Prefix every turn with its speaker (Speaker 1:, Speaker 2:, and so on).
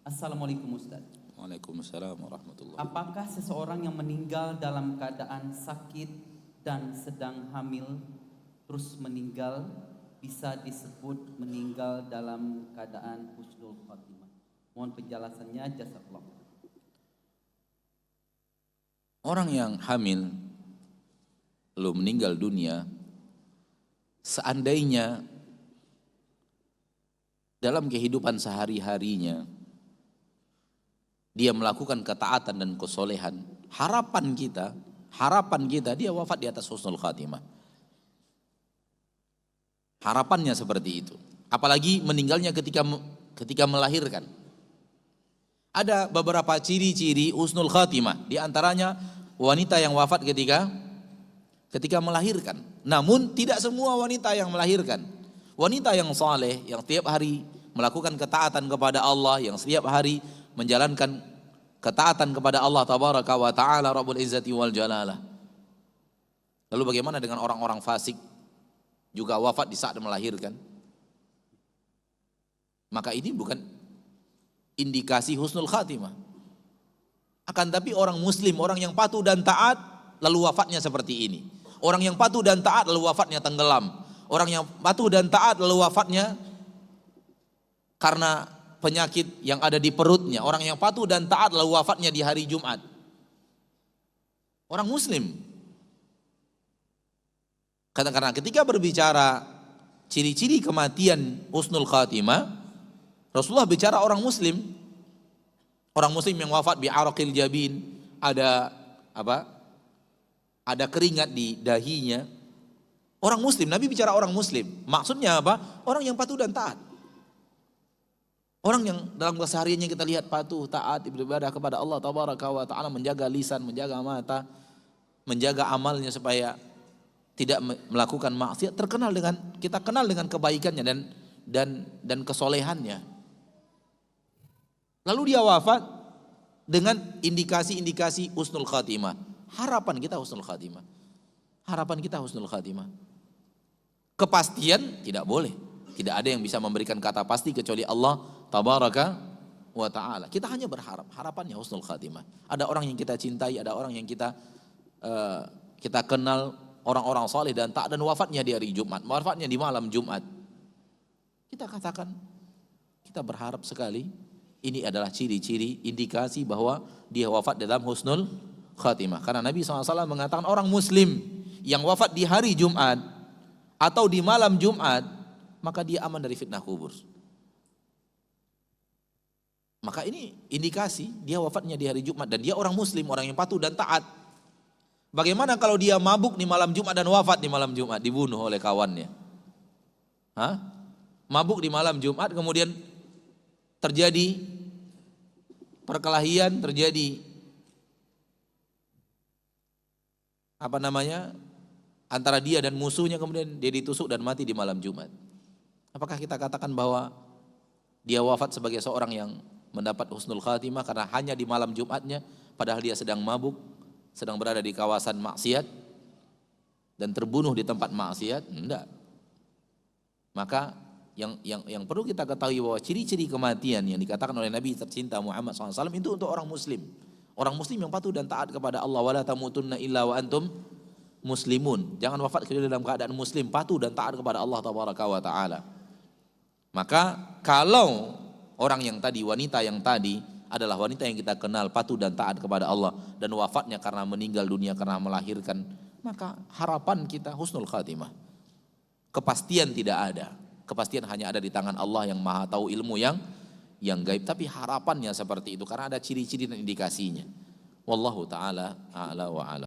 Speaker 1: Assalamualaikum Ustaz.
Speaker 2: Waalaikumsalam warahmatullahi.
Speaker 1: Apakah seseorang yang meninggal dalam keadaan sakit dan sedang hamil terus meninggal bisa disebut meninggal dalam keadaan husnul khatimah? Mohon penjelasannya, jazakallah.
Speaker 2: Orang yang hamil lalu meninggal dunia, seandainya dalam kehidupan sehari-harinya dia melakukan ketaatan dan kesolehan, harapan kita dia wafat di atas husnul khatimah. Harapannya seperti itu. Apalagi meninggalnya ketika melahirkan. Ada beberapa ciri-ciri husnul khatimah, di antaranya wanita yang wafat ketika melahirkan. Namun tidak semua wanita yang melahirkan. Wanita yang saleh, yang setiap hari melakukan ketaatan kepada Allah, yang setiap hari menjalankan ketaatan kepada Allah tabaraka wa ta'ala Rabbul Izzati wal Jalalah. Lalu bagaimana dengan orang-orang fasik juga wafat di saat melahirkan? Maka ini bukan indikasi husnul khatimah. Akan tapi orang muslim, orang yang patuh dan taat lalu wafatnya seperti ini. Orang yang patuh dan taat lalu wafatnya tenggelam. Orang yang patuh dan taat lalu wafatnya karena penyakit yang ada di perutnya. Orang yang patuh dan taat lalu wafatnya di hari Jumat. Orang muslim. Karena ketika berbicara ciri-ciri kematian husnul khatimah, Rasulullah bicara orang muslim. Orang muslim yang wafat bi araqil jabin, ada keringat di dahinya. Orang muslim, Nabi bicara orang muslim. Maksudnya apa? Orang yang patuh dan taat. Orang yang dalam kesehariannya kita lihat patuh, taat, beribadah kepada Allah tabaraka wa ta'ala, menjaga lisan, menjaga mata, menjaga amalnya supaya tidak melakukan maksiat, kita kenal dengan kebaikannya dan kesolehannya. Lalu dia wafat dengan indikasi-indikasi husnul khatimah. Harapan kita husnul khatimah. Harapan kita husnul khatimah. Kepastian tidak boleh. Tidak ada yang bisa memberikan kata pasti kecuali Allah tabaraka wa ta'ala. Kita hanya berharap, harapannya husnul khatimah. Ada orang yang kita cintai, ada orang yang kita kenal, orang-orang saleh dan taat, dan wafatnya di hari Jumat, wafatnya di malam Jumat. Kita katakan, kita berharap sekali, ini adalah ciri-ciri indikasi bahwa dia wafat dalam husnul khatimah. Karena Nabi SAW mengatakan orang muslim yang wafat di hari Jumat atau di malam Jumat, maka dia aman dari fitnah kubur. Maka ini indikasi dia wafatnya di hari Jumat dan dia orang muslim, orang yang patuh dan taat. Bagaimana kalau dia mabuk di malam Jumat dan wafat di malam Jumat, dibunuh oleh kawannya? Mabuk di malam Jumat, kemudian terjadi perkelahian, terjadi antara dia dan musuhnya, kemudian dia ditusuk dan mati di malam Jumat. Apakah kita katakan bahwa dia wafat sebagai seorang yang mendapat husnul khatimah karena hanya di malam Jumatnya, padahal dia sedang mabuk, sedang berada di kawasan maksiat dan terbunuh di tempat maksiat? Enggak. Maka yang perlu kita ketahui bahwa ciri-ciri kematian yang dikatakan oleh Nabi tercinta Muhammad SAW itu untuk orang muslim. Orang muslim yang patuh dan taat kepada Allah. Wala tamutunna illa wa antum muslimun. Jangan wafat kecuali dalam keadaan muslim, patuh dan taat kepada Allah tabaraka wa ta'ala. Maka kalau orang yang tadi, wanita yang tadi adalah wanita yang kita kenal patuh dan taat kepada Allah dan wafatnya karena meninggal dunia karena melahirkan, maka harapan kita husnul khatimah. Kepastian tidak ada. Kepastian hanya ada di tangan Allah yang maha tahu ilmu yang gaib. Tapi harapannya seperti itu karena ada ciri-ciri dan indikasinya. Wallahu ta'ala a'la wa a'la.